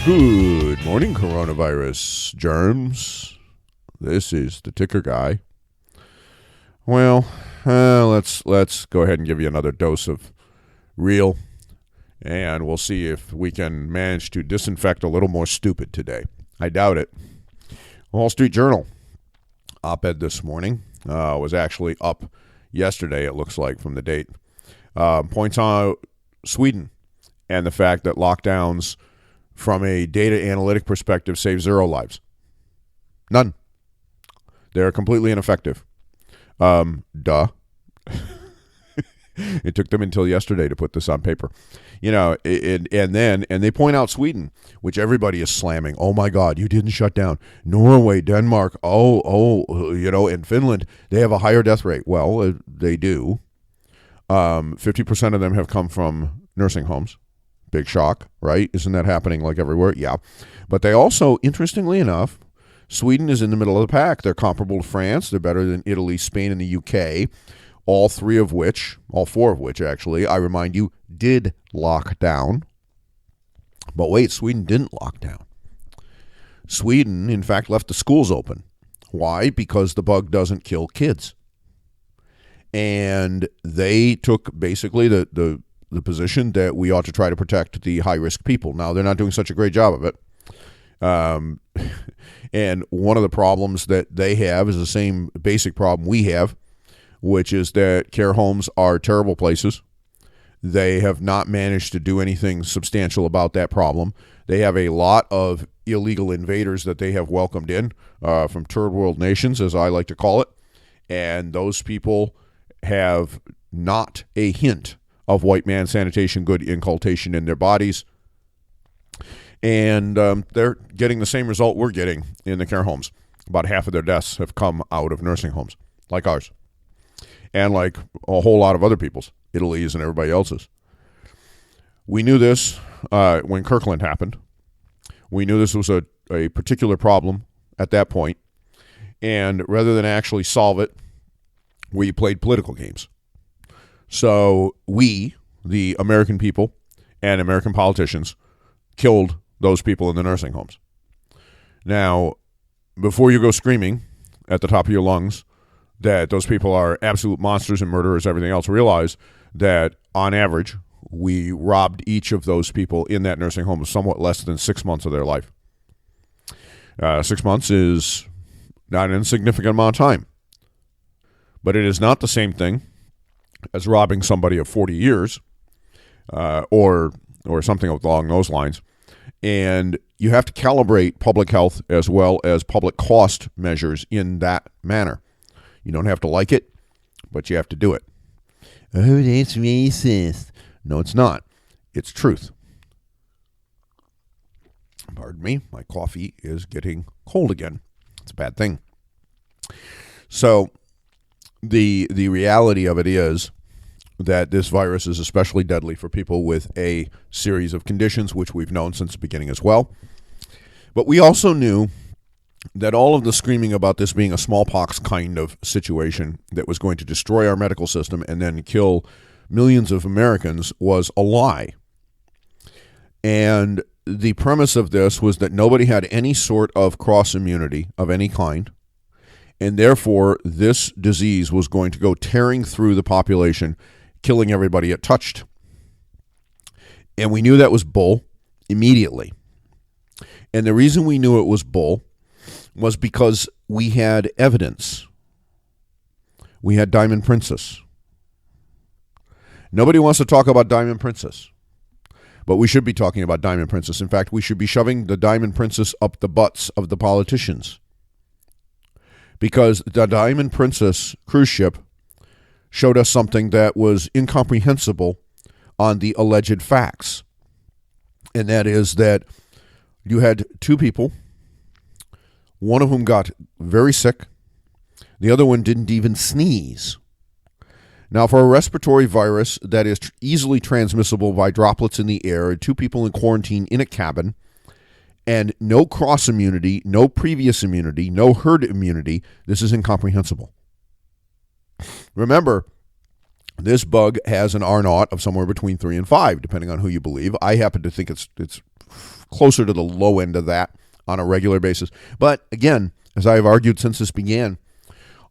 Good morning, coronavirus germs. This is the ticker guy. Well, let's go ahead and give you another dose of real, and we'll see if we can manage to disinfect a little more stupid today. I doubt it. Wall Street Journal op-ed this morning was actually up yesterday, it looks like, from the date. Points out Sweden and the fact that lockdowns from a data analytic perspective save 0 lives. None. They're completely ineffective. Duh. It took them until yesterday to put this on paper. And they point out Sweden, which everybody is slamming. Oh my God, you didn't shut down. Norway, Denmark, and Finland, they have a higher death rate. Well, they do. 50% of them have come from nursing homes. Big shock, right? Isn't that happening like everywhere? Yeah. But they also, interestingly enough, Sweden is in the middle of the pack. They're comparable to France. They're better than Italy, Spain, and the UK. All four of which, actually, I remind you, did lock down. But wait, Sweden didn't lock down. Sweden, in fact, left the schools open. Why? Because the bug doesn't kill kids. And they took basically the position that we ought to try to protect the high-risk people. Now, they're not doing such a great job of it. And one of the problems that they have is the same basic problem we have, which is that care homes are terrible places. They have not managed to do anything substantial about that problem. They have a lot of illegal invaders that they have welcomed in from third world nations, as I like to call it. And those people have not a hint of white man sanitation good inculcation in their bodies. And they're getting the same result we're getting in the care homes. About half of their deaths have come out of nursing homes, like ours. And like a whole lot of other people's, Italy's and everybody else's. We knew this when Kirkland happened. We knew this was a particular problem at that point. And rather than actually solve it, we played political games. So we, the American people and American politicians, killed those people in the nursing homes. Now, before you go screaming at the top of your lungs that those people are absolute monsters and murderers, everything else, realize that on average, we robbed each of those people in that nursing home of somewhat less than 6 months of their life. 6 months is not an insignificant amount of time. But it is not the same thing as robbing somebody of 40 years or something along those lines. And you have to calibrate public health as well as public cost measures in that manner. You don't have to like it, but you have to do it. Oh, that's racist. No, it's not. It's truth. Pardon me, my coffee is getting cold again. It's a bad thing. So the reality of it is that this virus is especially deadly for people with a series of conditions, which we've known since the beginning as well. But we also knew that all of the screaming about this being a smallpox kind of situation that was going to destroy our medical system and then kill millions of Americans was a lie. And the premise of this was that nobody had any sort of cross immunity of any kind. And therefore, this disease was going to go tearing through the population, killing everybody it touched. And we knew that was bull immediately. And the reason we knew it was bull was because we had evidence. We had Diamond Princess. Nobody wants to talk about Diamond Princess. But we should be talking about Diamond Princess. In fact, we should be shoving the Diamond Princess up the butts of the politicians. Because the Diamond Princess cruise ship showed us something that was incomprehensible on the alleged facts. And that is that you had two people, one of whom got very sick, the other one didn't even sneeze. Now, for a respiratory virus that is easily transmissible by droplets in the air, two people in quarantine in a cabin, and no cross immunity, no previous immunity, no herd immunity, this is incomprehensible. Remember, this bug has an R naught of somewhere between 3 and 5, depending on who you believe. I happen to think it's closer to the low end of that on a regular basis. But again, as I have argued since this began,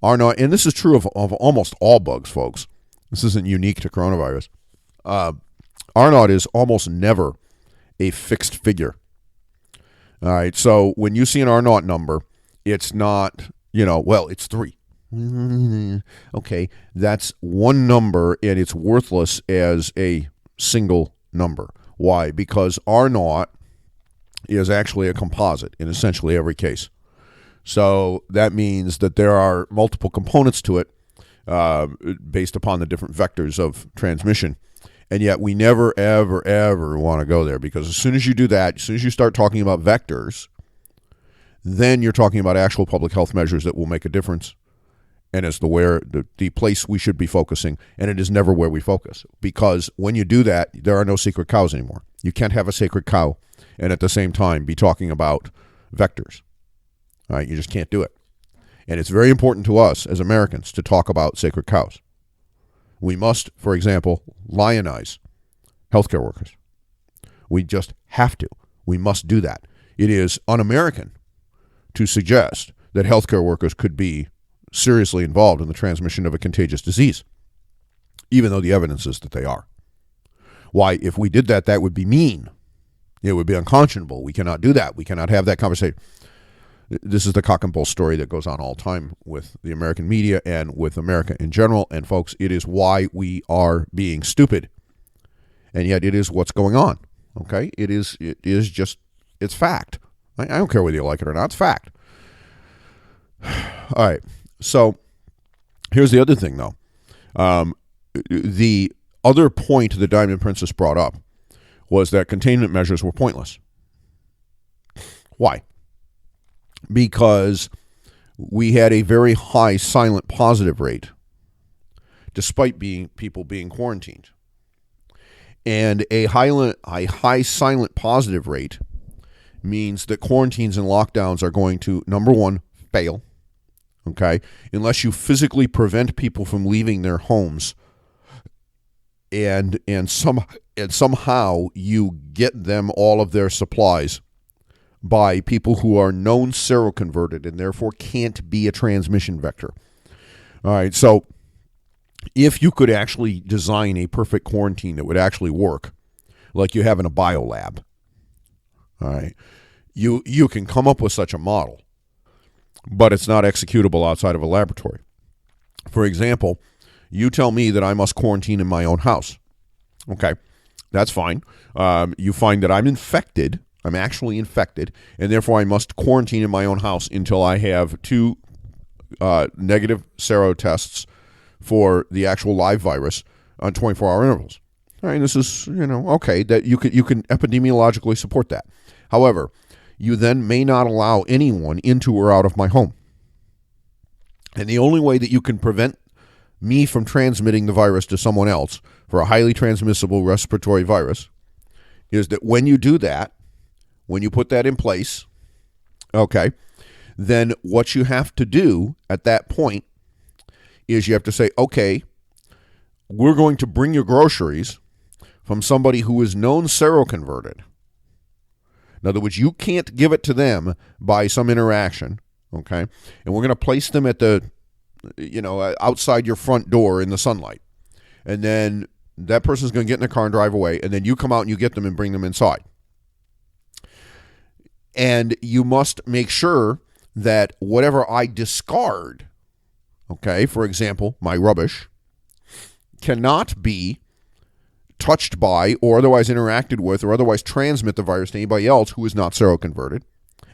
R0, and this is true of almost all bugs, folks. This isn't unique to coronavirus. R0 is almost never a fixed figure. All right, so when you see an R0 number, it's not, it's 3. Okay, that's one number, and it's worthless as a single number. Why? Because R0 is actually a composite in essentially every case. So that means that there are multiple components to it based upon the different vectors of transmission. And yet we never, ever, ever want to go there, because as soon as you do that, as soon as you start talking about vectors, then you're talking about actual public health measures that will make a difference. And it's the place we should be focusing, and it is never where we focus. Because when you do that, there are no sacred cows anymore. You can't have a sacred cow and at the same time be talking about vectors. All right, you just can't do it. And it's very important to us as Americans to talk about sacred cows. We must, for example, lionize healthcare workers. We just have to. We must do that. It is un-American to suggest that healthcare workers could be seriously involved in the transmission of a contagious disease, even though the evidence is that they are. Why, if we did that, that would be mean. It would be unconscionable. We cannot do that. We cannot have that conversation. This is the cock and bull story that goes on all the time with the American media and with America in general. And folks, it is why we are being stupid. And yet it is what's going on. Okay? It is just, it's fact. I don't care whether you like it or not. It's fact. All right. So here's the other thing, though. The other point the Diamond Princess brought up was that containment measures were pointless. Why? Because we had a very high silent positive rate despite people being quarantined. And a high silent positive rate means that quarantines and lockdowns are going to, number one, fail. Okay, unless you physically prevent people from leaving their homes, and somehow you get them all of their supplies by people who are known seroconverted and therefore can't be a transmission vector. All right, so if you could actually design a perfect quarantine that would actually work, like you have in a biolab, all right, you can come up with such a model. But it's not executable outside of a laboratory. For example, you tell me that I must quarantine in my own house. Okay, that's fine. You find that I'm infected. I'm actually infected, and therefore I must quarantine in my own house until I have 2 negative sero tests for the actual live virus on 24-hour intervals. All right, this is, okay, that you can epidemiologically support that. However, you then may not allow anyone into or out of my home. And the only way that you can prevent me from transmitting the virus to someone else for a highly transmissible respiratory virus is that when you do that, when you put that in place, okay, then what you have to do at that point is you have to say, okay, we're going to bring your groceries from somebody who is known seroconverted. In other words, you can't give it to them by some interaction, okay? And we're going to place them at the, outside your front door in the sunlight. And then that person's going to get in their car and drive away. And then you come out and you get them and bring them inside. And you must make sure that whatever I discard, okay, for example, my rubbish, cannot be touched by or otherwise interacted with or otherwise transmit the virus to anybody else who is not seroconverted.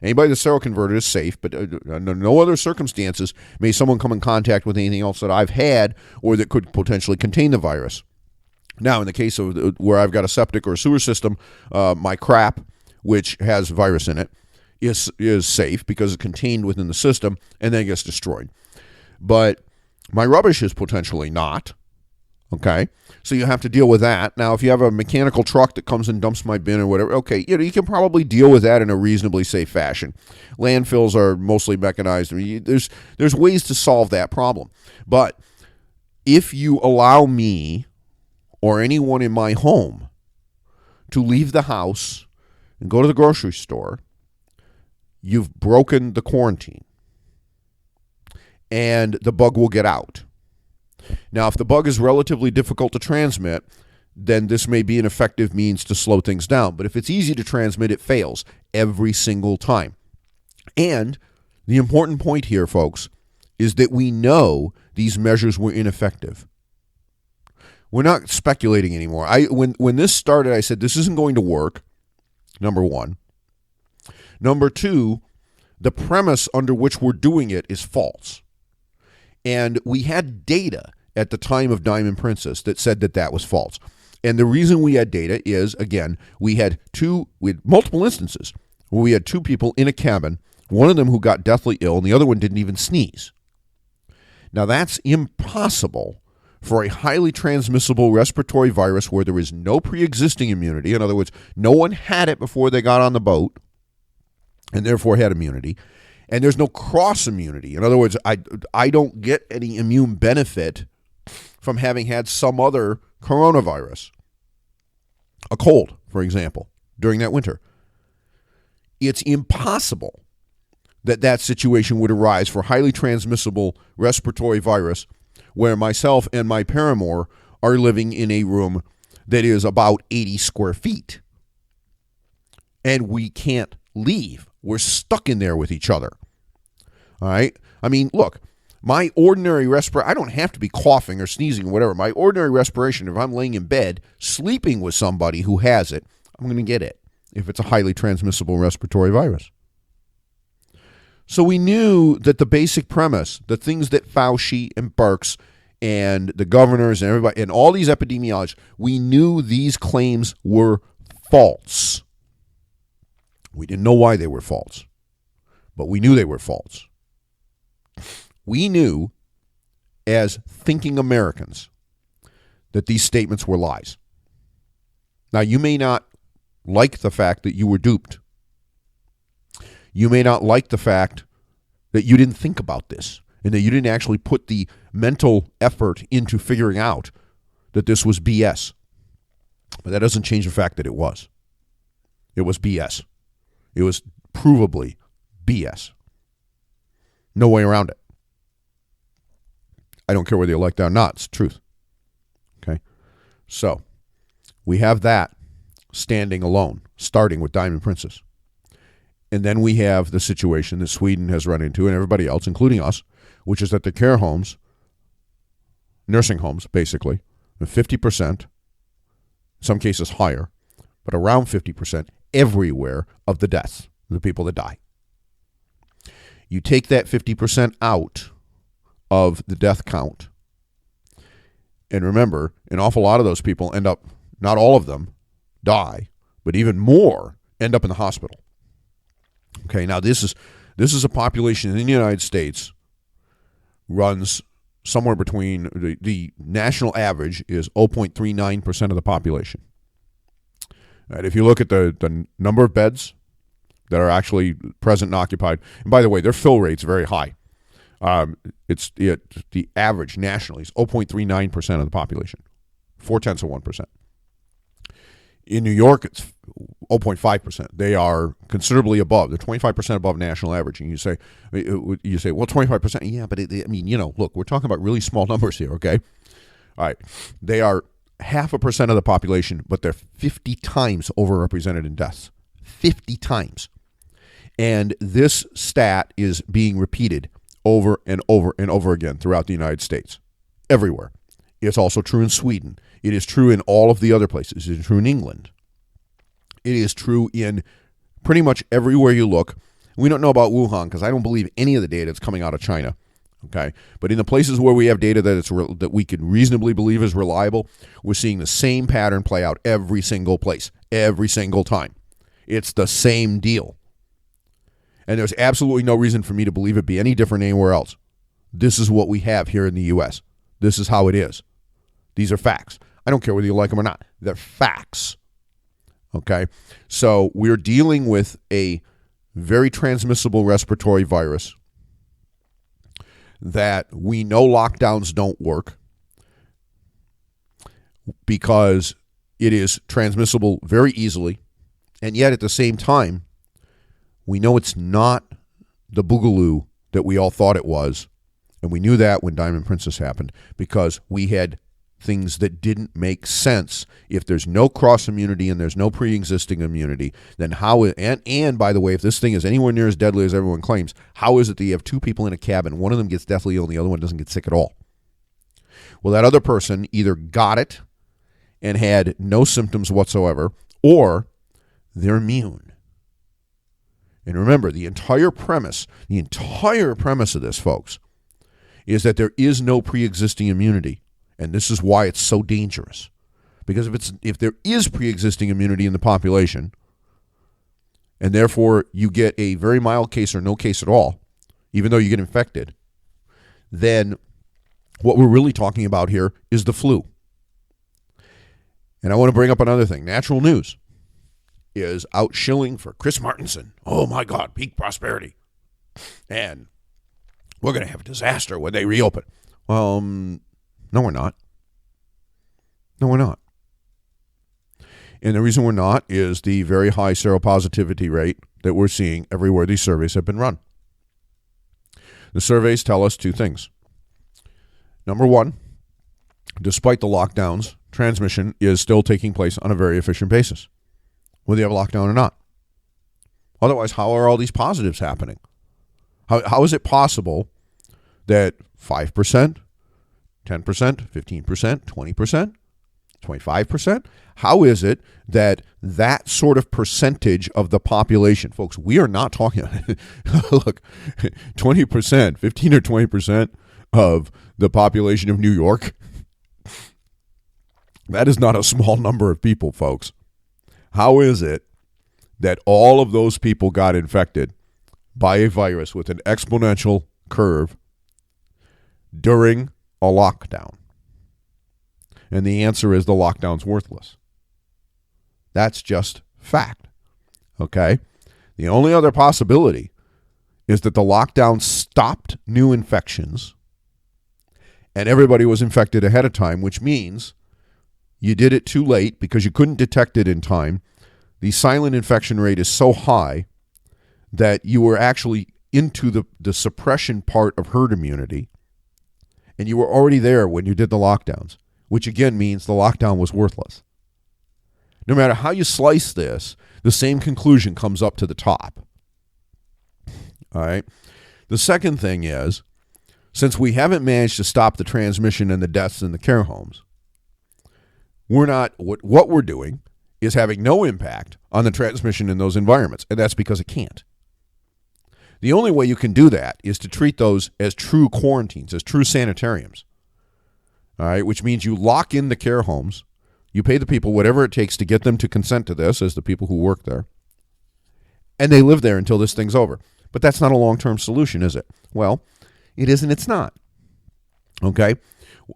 Anybody that's seroconverted is safe, but under no other circumstances may someone come in contact with anything else that I've had or that could potentially contain the virus. Now, in the case of where I've got a septic or a sewer system, my crap, which has virus in it, is safe because it's contained within the system and then gets destroyed. But my rubbish is potentially not. Okay, so you have to deal with that. Now, if you have a mechanical truck that comes and dumps my bin or whatever, okay, you can probably deal with that in a reasonably safe fashion. Landfills are mostly mechanized. There's ways to solve that problem. But if you allow me or anyone in my home to leave the house and go to the grocery store, you've broken the quarantine, and the bug will get out. Now, if the bug is relatively difficult to transmit, then this may be an effective means to slow things down. But if it's easy to transmit, it fails every single time. And the important point here, folks, is that we know these measures were ineffective. We're not speculating anymore. When this started, I said this isn't going to work, number one. Number two, the premise under which we're doing it is false. And we had data at the time of Diamond Princess that said that that was false. And the reason we had data is, again, we had multiple instances where we had two people in a cabin, one of them who got deathly ill and the other one didn't even sneeze. Now, that's impossible for a highly transmissible respiratory virus where there is no pre-existing immunity. In other words, no one had it before they got on the boat and therefore had immunity. And there's no cross immunity. In other words, I don't get any immune benefit from having had some other coronavirus, a cold, for example, during that winter. It's impossible that situation would arise for highly transmissible respiratory virus where myself and my paramour are living in a room that is about 80 square feet. And we can't leave. We're stuck in there with each other. All right? I mean, look, my ordinary respiration, I don't have to be coughing or sneezing or whatever. My ordinary respiration, if I'm laying in bed, sleeping with somebody who has it, I'm going to get it if it's a highly transmissible respiratory virus. So we knew that the basic premise, the things that Fauci and Birx and the governors and everybody and all these epidemiologists, we knew these claims were false. We didn't know why they were false, but we knew they were false. We knew, as thinking Americans, that these statements were lies. Now, you may not like the fact that you were duped. You may not like the fact that you didn't think about this and that you didn't actually put the mental effort into figuring out that this was BS. But that doesn't change the fact that it was. It was BS. It was provably BS. No way around it. I don't care whether you like that or not. It's the truth. Okay? So, we have that standing alone, starting with Diamond Princess. And then we have the situation that Sweden has run into and everybody else, including us, which is that the care homes, nursing homes, basically, 50%, in some cases higher, but around 50% everywhere of the deaths, the people that die. You take that 50% out of the death count. And remember, an awful lot of those people end up, not all of them die, but even more end up in the hospital. Okay, now this is a population in the United States runs somewhere between, the national average is 0.39% of the population. And if you look at the number of beds that are actually present and occupied, and by the way, their fill rate's very high. The average nationally is 0.39% of the population, 0.4%. In New York, it's 0.5%. They are considerably above. They're 25% above national average. And you say, well, 25%. Yeah, but look, we're talking about really small numbers here. Okay, all right. They are 0.5% of the population, but they're 50 times overrepresented in deaths. 50 times, and this stat is being repeated over and over and over again throughout the United States, everywhere. It's also true in Sweden. It is true in all of the other places. It is true in England. It is true in pretty much everywhere you look. We don't know about Wuhan because I don't believe any of the data that's coming out of China. Okay, but in the places where we have data that we can reasonably believe is reliable, we're seeing the same pattern play out every single place, every single time. It's the same deal. And there's absolutely no reason for me to believe it be any different anywhere else. This is what we have here in the U.S. This is how it is. These are facts. I don't care whether you like them or not. They're facts. Okay? So we're dealing with a very transmissible respiratory virus that we know lockdowns don't work because it is transmissible very easily And yet at the same time, we know it's not the boogaloo that we all thought it was. And we knew that when Diamond Princess happened because we had things that didn't make sense. If there's no cross immunity and there's no pre-existing immunity, then how, and by the way, if this thing is anywhere near as deadly as everyone claims, how is it that you have two people in a cabin, one of them gets deathly ill and the other one doesn't get sick at all? Well, that other person either got it and had no symptoms whatsoever, or they're immune. And remember, the entire premise of this, folks, is that there is no pre-existing immunity. And this is why it's so dangerous. Because if there is pre-existing immunity in the population, and therefore you get a very mild case or no case at all, even though you get infected, then what we're really talking about here is the flu. And I want to bring up another thing. Natural News is out shilling for Chris Martenson. Oh my God, peak prosperity. And we're going to have a disaster when they reopen. No, we're not. No, we're not. And the reason we're not is the very high seropositivity rate that we're seeing everywhere these surveys have been run. The surveys tell us two things. Number one, despite the lockdowns, transmission is still taking place on a very efficient basis, whether you have a lockdown or not. Otherwise, how are all these positives happening? How is it possible that 5%, 10%, 15%, 20%, 25%? How is it that that sort of percentage of the population, folks, we are not talking, look, 20%, 15 or 20% of the population of New York, that is not a small number of people, folks. How is it that all of those people got infected by a virus with an exponential curve during a lockdown? And the answer is the lockdown's worthless. That's just fact. Okay? The only other possibility is that the lockdown stopped new infections and everybody was infected ahead of time, which means you did it too late because you couldn't detect it in time. The silent infection rate is so high that you were actually into the suppression part of herd immunity, and you were already there when you did the lockdowns, which again means the lockdown was worthless. No matter how you slice this, the same conclusion comes up to the top. All right. The second thing is, since we haven't managed to stop the transmission and the deaths in the care homes, what we're doing is having no impact on the transmission in those environments, and that's because it can't. The only way you can do that is to treat those as true quarantines, as true sanitariums. All right, which means you lock in the care homes, you pay the people whatever it takes to get them to consent to this, as the people who work there, and they live there until this thing's over. But that's not a long-term solution, is it? Well, it is and it's not. Okay?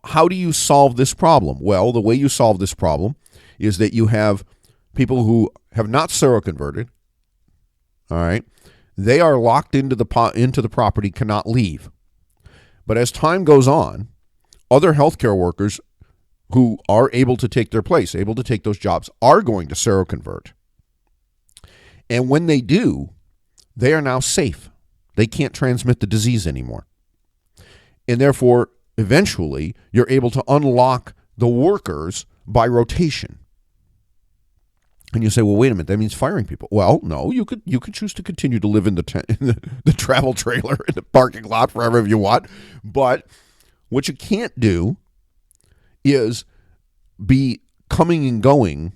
How do you solve this problem? Well, the way you solve this problem is that you have people who have not seroconverted. All right? They are locked into the property, cannot leave. But as time goes on, other healthcare workers who are able to take their place, able to take those jobs, are going to seroconvert. And when they do, they are now safe. They can't transmit the disease anymore. And therefore, eventually, you're able to unlock the workers by rotation. And you say, well, wait a minute, that means firing people. Well, no, you could choose to continue to live in the travel trailer in the parking lot forever if you want. But what you can't do is be coming and going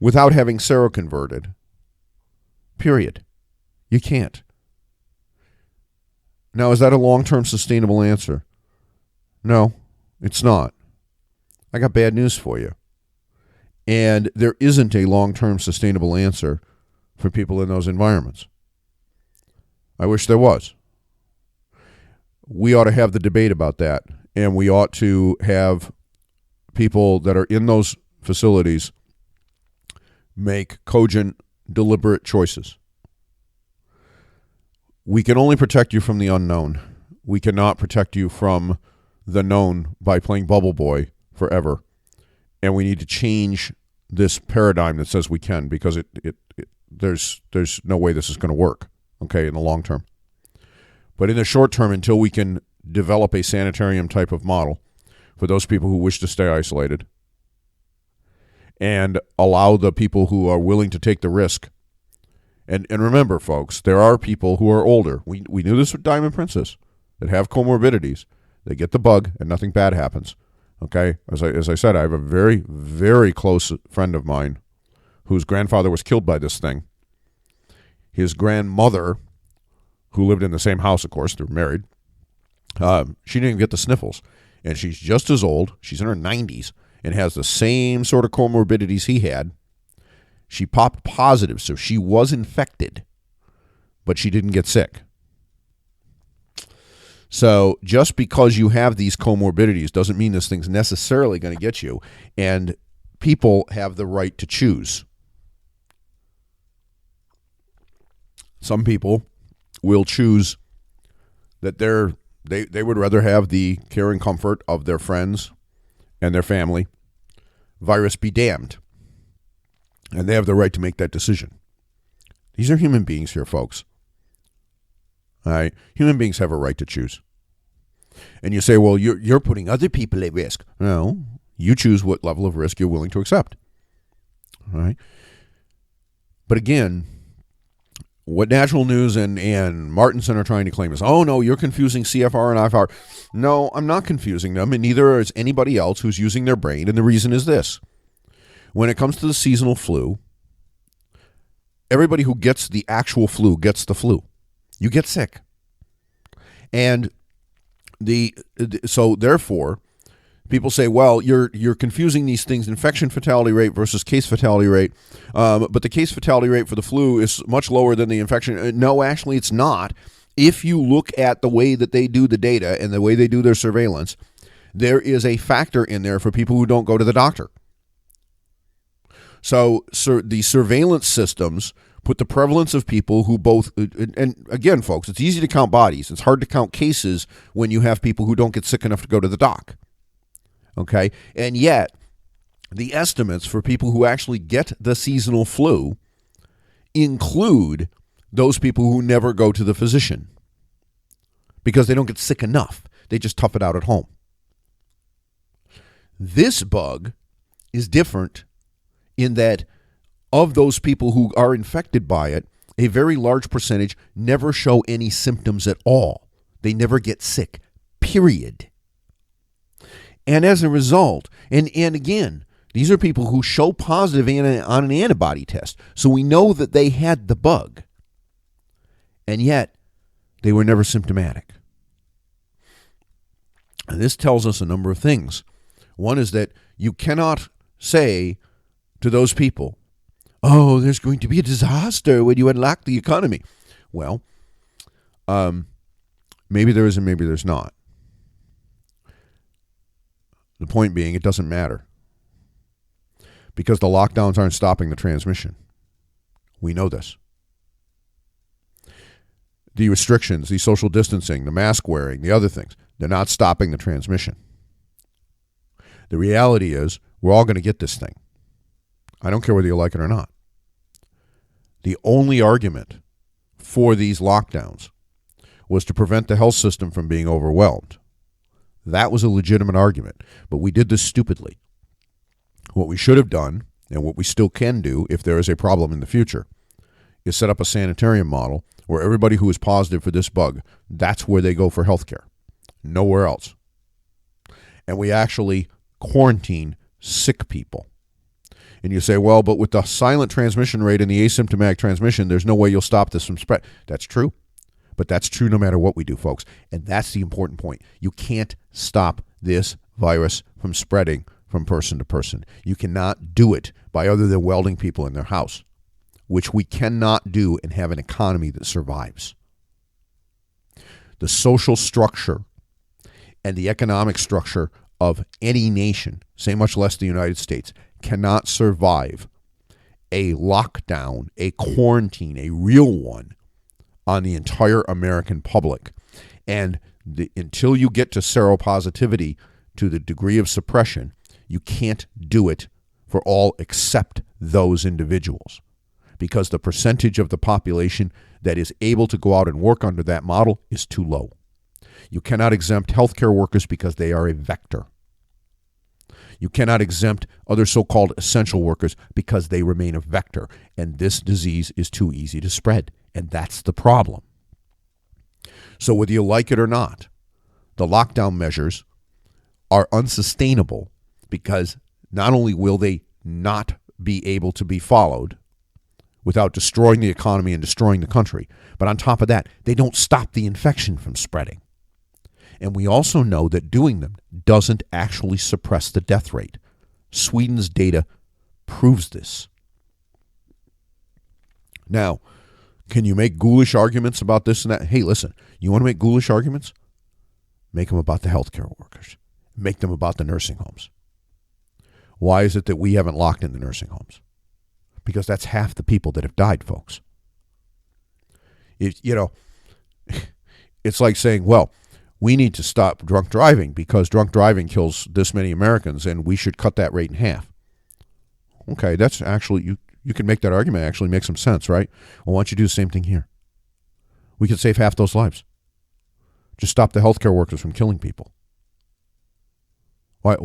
without having seroconverted. Period. You can't. Now, is that a long-term sustainable answer? No, it's not. I got bad news for you. And there isn't a long-term sustainable answer for people in those environments. I wish there was. We ought to have the debate about that, and we ought to have people that are in those facilities make cogent, deliberate choices. We can only protect you from the unknown. We cannot protect you from the known by playing Bubble Boy forever. And we need to change this paradigm that says we can, because there's no way this is going to work, okay, in the long term. But in the short term, until we can develop a sanitarium type of model for those people who wish to stay isolated and allow the people who are willing to take the risk. And remember, folks, there are people who are older. We knew this with Diamond Princess, that have comorbidities. They get the bug and nothing bad happens. Okay? As I said, I have a very, very close friend of mine whose grandfather was killed by this thing. His grandmother, who lived in the same house, of course, they were married, she didn't even get the sniffles. And she's just as old. She's in her 90s and has the same sort of comorbidities he had. She popped positive, so she was infected, but she didn't get sick. So just because you have these comorbidities doesn't mean this thing's necessarily going to get you. And people have the right to choose. Some people will choose that they would rather have the care and comfort of their friends and their family. Virus be damned. And they have the right to make that decision. These are human beings here, folks. All right? Human beings have a right to choose. And you say, well, you're putting other people at risk. No, you choose what level of risk you're willing to accept. All right? But again, what Natural News and Martinson are trying to claim is, oh, no, you're confusing CFR and IFR. No, I'm not confusing them, and neither is anybody else who's using their brain. And the reason is this. When it comes to the seasonal flu, everybody who gets the actual flu gets the flu. You get sick. And so therefore, people say, well, you're confusing these things, infection fatality rate versus case fatality rate. But the case fatality rate for the flu is much lower than the infection. No, actually, it's not. If you look at the way that they do the data and the way they do their surveillance, there is a factor in there for people who don't go to the doctor. So the surveillance systems put the prevalence of people who both, and again, folks, it's easy to count bodies. It's hard to count cases when you have people who don't get sick enough to go to the doc. Okay? And yet, the estimates for people who actually get the seasonal flu include those people who never go to the physician because they don't get sick enough. They just tough it out at home. This bug is different in that of those people who are infected by it, a very large percentage never show any symptoms at all. They never get sick, period. And as a result, and again, these are people who show positive on an antibody test. So we know that they had the bug. And yet, they were never symptomatic. And this tells us a number of things. One is that you cannot say to those people, oh, there's going to be a disaster when you unlock the economy. Well, maybe there is and maybe there's not. The point being, it doesn't matter. Because the lockdowns aren't stopping the transmission. We know this. The restrictions, the social distancing, the mask wearing, the other things, they're not stopping the transmission. The reality is, we're all going to get this thing. I don't care whether you like it or not. The only argument for these lockdowns was to prevent the health system from being overwhelmed. That was a legitimate argument, but we did this stupidly. What we should have done, and what we still can do if there is a problem in the future, is set up a sanitarium model where everybody who is positive for this bug, that's where they go for health care. Nowhere else. And we actually quarantine sick people. And you say, well, but with the silent transmission rate and the asymptomatic transmission, there's no way you'll stop this from spread. That's true. But that's true no matter what we do, folks. And that's the important point. You can't stop this virus from spreading from person to person. You cannot do it by other than welding people in their house, which we cannot do and have an economy that survives. The social structure and the economic structure of any nation, say much less the United States, cannot survive a lockdown, a quarantine, a real one, on the entire American public. And until you get to seropositivity to the degree of suppression, you can't do it for all except those individuals, because the percentage of the population that is able to go out and work under that model is too low. You cannot exempt healthcare workers because they are a vector. You cannot exempt other so-called essential workers because they remain a vector. And this disease is too easy to spread. And that's the problem. So whether you like it or not, the lockdown measures are unsustainable because not only will they not be able to be followed without destroying the economy and destroying the country, but on top of that, they don't stop the infection from spreading. And we also know that doing them doesn't actually suppress the death rate. Sweden's data proves this. Now, can you make ghoulish arguments about this and that? Hey, listen, you want to make ghoulish arguments? Make them about the healthcare workers. Make them about the nursing homes. Why is it that we haven't locked in the nursing homes? Because that's half the people that have died, folks. It's like saying, well, we need to stop drunk driving because drunk driving kills this many Americans and we should cut that rate in half. Okay, that's actually, you can make that argument, actually make some sense, right? Well, why don't you do the same thing here? We could save half those lives. Just stop the healthcare workers from killing people. Why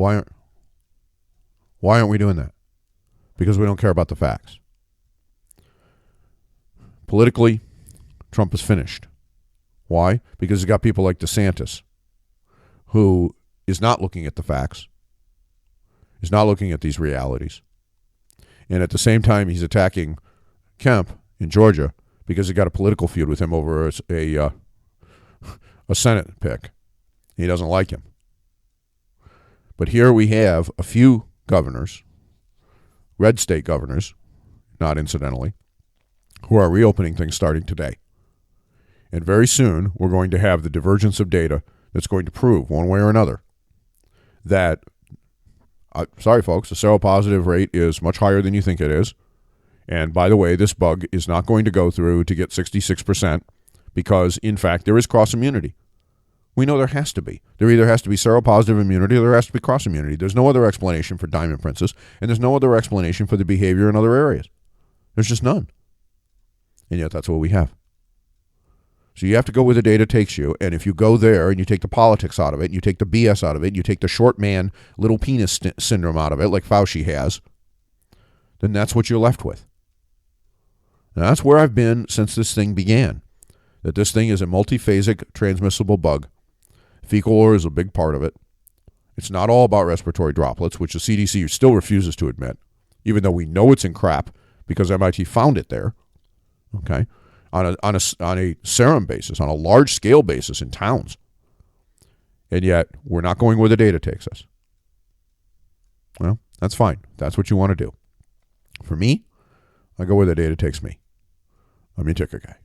aren't we doing that? Because we don't care about the facts. Politically, Trump is finished. Why? Because he's got people like DeSantis, who is not looking at the facts, is not looking at these realities. And at the same time, he's attacking Kemp in Georgia because he got a political feud with him over a Senate pick. He doesn't like him. But here we have a few governors, red state governors, not incidentally, who are reopening things starting today. And very soon, we're going to have the divergence of data that's going to prove, one way or another, that, sorry folks, the seropositive rate is much higher than you think it is. And by the way, this bug is not going to go through to get 66% because, in fact, there is cross-immunity. We know there has to be. There either has to be seropositive immunity or there has to be cross-immunity. There's no other explanation for Diamond Princess, and there's no other explanation for the behavior in other areas. There's just none. And yet that's what we have. So you have to go where the data takes you, and if you go there and you take the politics out of it, and you take the BS out of it, and you take the short man, little penis syndrome out of it, like Fauci has, then that's what you're left with. Now, that's where I've been since this thing began, that this thing is a multiphasic transmissible bug. Fecal oral is a big part of it. It's not all about respiratory droplets, which the CDC still refuses to admit, even though we know it's in crap because MIT found it there. Okay, on a serum basis, on a large scale basis in towns, and yet we're not going where the data takes us. Well, that's fine. That's what you want to do. For me, I go where the data takes me. I'm your ticker guy.